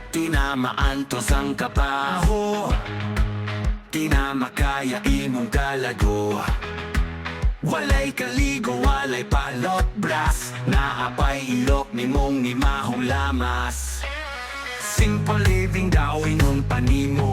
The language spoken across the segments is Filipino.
Tinamaan to sang kabaho, tinamakaya imong galago. Walay kaligo, walay palot bras, naapay ilok ni mong ni mahong lamas. Simple living daw inong panimo,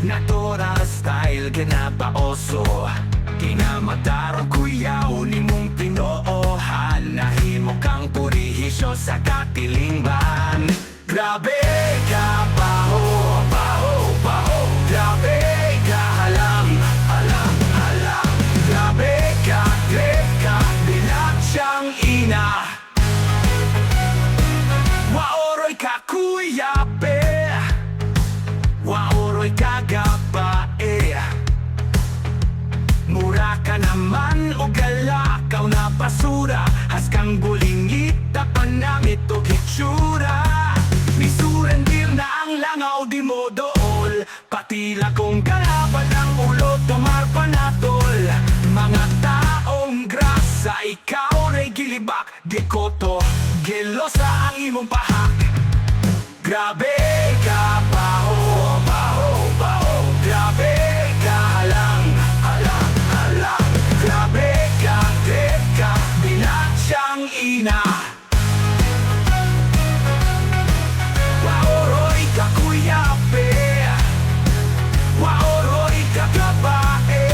natural style ginapaoso. Kinamadaro kuyaw ni mong pinoohan, nahimo kang purihisyo sa katilingban. Grabe ka baho, baho, baho. Grabe ka halam, halam, halam. Grabe ka, greka, bilat siyang ina. Waoroy ka kuyape, waoroy ka gabae. Mura ka naman o galakaw na basura, haskang bulingit, tapan namit o hitsura. Misurendir na ang langaw di mo dool, patila kong kalaban ang ulo tumar panatol. Mga taong grasa, ikaw ray gilibak, di koto, gelosa ang imong pahak. Grabe ka baho, baho, baho. Grabe ka halang, halang, halang. Grabe ka, greka, bilat siyang ina. Waoroy ka kuyape, waoroy ka gabae.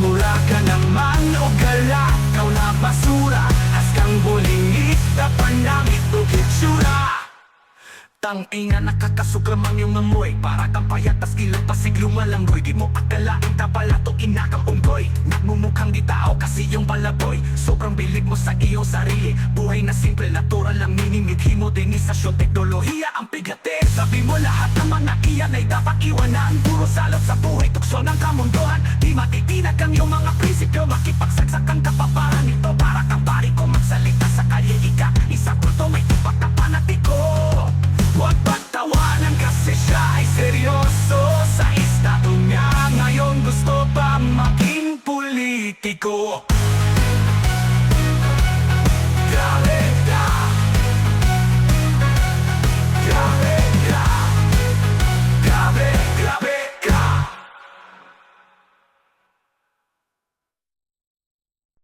Mura ka naman o galakaw na basura, haskang bulingit, tapan namit o hitsura. Tang-ina nakakasuklamang yung amoy, para kang payat tas kilang pasig lumalanggoy. Di mo akalaing tabalato inakang unggoy, nagmumukhang di tao kasi yung palaboy. Sobrang bilib mo sa iyong sarili, buhay na simple, natural lang minimidhi mo. Denisasyon, teknolohiya ang bigate. Sabi mo lahat ng mga iyan ay dapat iwanan, puro salot sa buhay, tukso ng kamunduhan. Di matitinag ang iyong mga prinsipyo, makipagsagsak ang kapabayan.